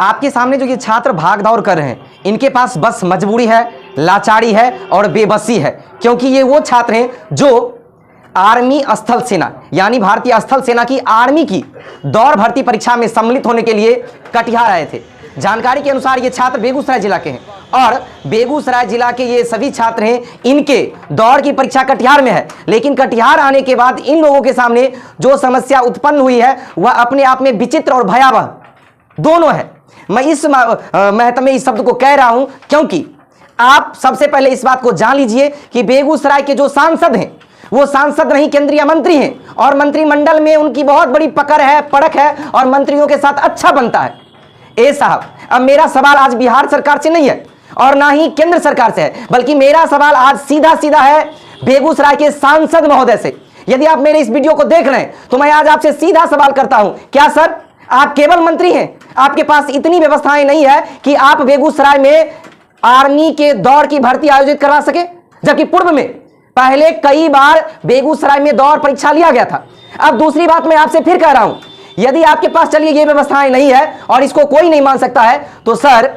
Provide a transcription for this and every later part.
आपके सामने जो ये छात्र भाग दौड़ कर रहे हैं, इनके पास बस मजबूरी है, लाचारी है और बेबसी है, क्योंकि ये वो छात्र हैं जो आर्मी स्थल सेना यानी भारतीय स्थल सेना की आर्मी की दौड़ भर्ती परीक्षा में सम्मिलित होने के लिए कटिहार आए थे। जानकारी के अनुसार ये छात्र बेगूसराय जिला के हैं और बेगूसराय जिला के ये सभी छात्र हैं, इनके दौड़ की परीक्षा कटिहार में है। लेकिन कटिहार आने के बाद इन लोगों के सामने जो समस्या उत्पन्न हुई है वह अपने आप में विचित्र और भयावह दोनों है। मैं इस महत्व में इस शब्द को कह रहा हूं क्योंकि आप सबसे पहले इस बात को जान लीजिए कि बेगूसराय के जो सांसद हैं वो सांसद नहीं, केंद्रीय मंत्री हैं और मंत्रिमंडल में उनकी बहुत बड़ी पकड़ है, पड़क है और मंत्रियों के साथ अच्छा बनता है। ए साहब, अब मेरा सवाल आज बिहार सरकार से नहीं है और ना ही केंद्र सरकार से है, बल्कि मेरा सवाल आज सीधा सीधा है बेगूसराय के सांसद महोदय से। यदि आप मेरे इस वीडियो को देख रहे हैं तो मैं आज आपसे सीधा सवाल करता हूं, क्या सर आप केवल मंत्री हैं, आपके पास इतनी व्यवस्थाएं नहीं है कि आप बेगूसराय में आर्मी के दौड़ की भर्ती आयोजित करवा सके? जबकि पूर्व में पहले कई बार बेगूसराय में दौड़ परीक्षा लिया गया था। अब दूसरी बात मैं आपसे फिर कह रहा हूं, यदि आपके पास चलिए ये व्यवस्थाएं नहीं है और इसको कोई नहीं मान सकता है तो सर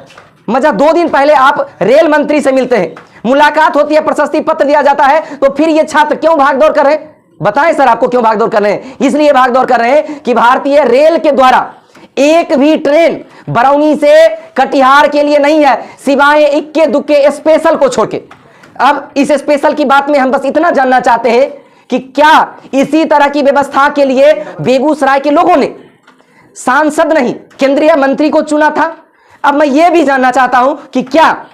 मजा 2 दिन पहले आप रेल मंत्री से मिलते हैं, मुलाकात होती है, प्रशस्ति पत्र दिया जाता है, तो फिर ये छात्र क्यों भागदौड़ कर रहे हैं? बताएं सर, आपको क्यों भागदौड़ कर रहे हैं? इसलिए भागदौड़ कर रहे हैं कि भारतीय रेल के द्वारा एक भी ट्रेन बरौनी से कटिहार के लिए नहीं है, सिवाय इक्के दुक्के स्पेशल को छोड़ के। अब इस स्पेशल की बात में हम बस इतना जानना चाहते हैं कि क्या इसी तरह की व्यवस्था के लिए बेगूसराय के लोगों ने सांसद नहीं केंद्रीय मंत्री को चुना था? अब मैं यह भी जानना चाहता हूं कि क्या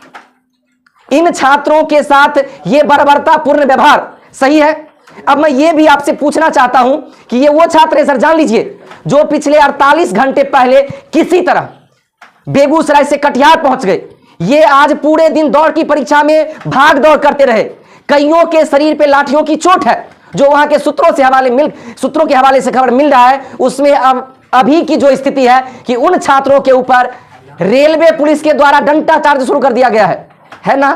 इन छात्रों के साथ यह बर्बरतापूर्ण व्यवहार सही है? अब मैं यह भी आपसे पूछना चाहता हूं कि ये वो छात्र हैं सर, जान लीजिए, जो पिछले 48 घंटे पहले किसी तरह बेगूसराय से कटिहार पहुंच गए। ये आज पूरे दिन दौड़ की परीक्षा में भाग दौड़ करते रहे। कईयों के शरीर पे लाठियों की चोट है, जो वहां के सूत्रों के हवाले से खबर मिल रहा है। उसमें अब अभी की जो स्थिति है कि उन छात्रों के ऊपर रेलवे पुलिस के द्वारा डंडा चार्ज शुरू कर दिया गया है ना?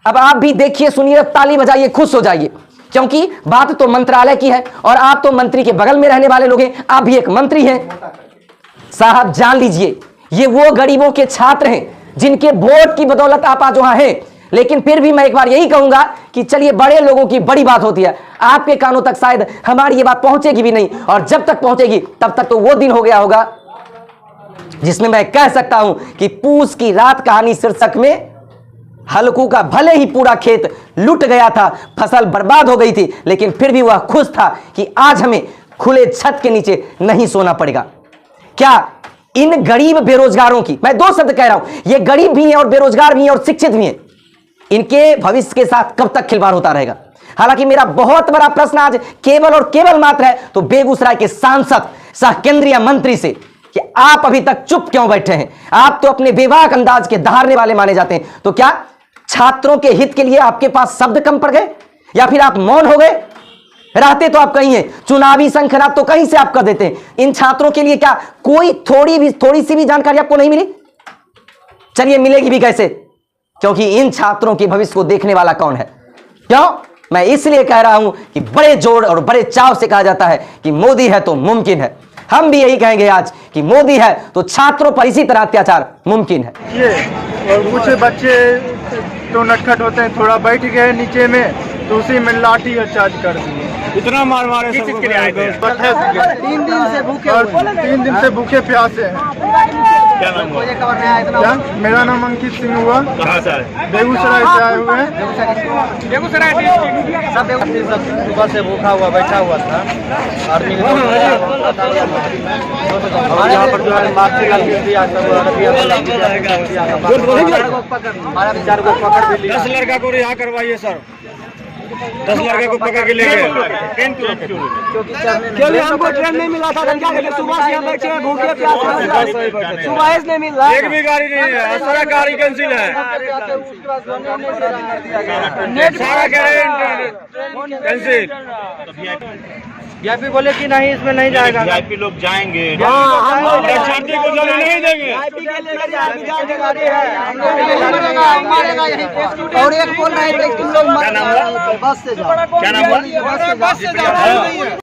अब आप भी देखिए, सुनिए, ताली बजाइए, खुश हो जाइए, क्योंकि बात तो मंत्रालय की है और आप तो मंत्री के बगल में रहने वाले लोग हैं, आप भी एक मंत्री हैं। साहब जान लीजिए, ये वो गरीबों के छात्र हैं जिनके वोट की बदौलत आप आज वहां हैं। लेकिन फिर भी मैं एक बार यही कहूंगा कि चलिए, बड़े लोगों की बड़ी बात होती है, आपके कानों तक शायद हमारी ये बात पहुंचेगी भी नहीं, और जब तक पहुंचेगी तब तक तो वो दिन हो गया होगा जिसमें मैं कह सकता हूं कि पूस की रात कहानी शीर्षक में हल्कू का भले ही पूरा खेत लुट गया था, फसल बर्बाद हो गई थी, लेकिन फिर भी वह खुश था कि आज हमें खुले छत के नीचे नहीं सोना पड़ेगा। क्या इन गरीब बेरोजगारों की, मैं 2 शब्द कह रहा हूं, ये गरीब भी हैं और बेरोजगार भी हैं और शिक्षित भी हैं, इनके भविष्य के साथ कब तक खिलवाड़ होता रहेगा? हालांकि मेरा बहुत बड़ा प्रश्न आज केवल और केवल मात्र है तो बेगूसराय के सांसद सह केंद्रीय मंत्री से कि आप अभी तक चुप क्यों बैठे हैं? आप तो अपने बेबाक अंदाज के धारने वाले माने जाते हैं, तो क्या छात्रों के हित के लिए आपके पास शब्द कम पड़ गए या फिर आप मौन हो गए? रहते तो आप कहीं हैं, चुनावी शंखनाद तो कहीं से आप कर देते हैं। इन छात्रों के लिए क्या कोई थोड़ी सी भी जानकारी आपको नहीं मिली? चलिए, मिलेगी भी कैसे, क्योंकि इन छात्रों के भविष्य को देखने वाला कौन है? क्यों? मैं इसलिए कह रहा हूं कि बड़े जोर और बड़े चाव से कहा जाता है कि मोदी है तो मुमकिन है। हम भी यही कहेंगे आज कि मोदी है तो छात्रों पर इसी तरह अत्याचार मुमकिन है। ये और कुछ बच्चे तो नटखट होते हैं, थोड़ा बैठ गए नीचे में तो उसी में लाठी और चार्ज कर दिए। इतना मार मारे सब 3 दिन से भूखे प्यासे हैं। क्या नाम हुआ? क्या? मेरा नाम अंकित सिंह हुआ। कहाँ से आए? बेगूसराय से आए हुए हैं। बेगूसराय सुबह से भूखा हुआ बैठा हुआ था। आर्मी और यहाँ पर जो है मार्ची लाल चार को पकड़ भी लिया। 10 लड़का को रिहा करवाइए सर, 10 लड़के को पकड़ के ले गए। क्योंकि हमको ट्रेन नहीं मिला था, सुबह से हम बैठे हैं भूखे प्यासे, सुबह नहीं मिल रहा, एक भी गाड़ी नहीं है, सारा गाड़ी कैंसिल है, सारा कैंसिल। वीआईपी बोले कि नहीं इसमें नहीं जाएगा, वीआईपी लोग जाएंगे, छात्री को जाने नहीं देंगे। और एक बोल रहे थे तुम लोग बस से जाओ। क्या नाम हुआ? बस से जाओ।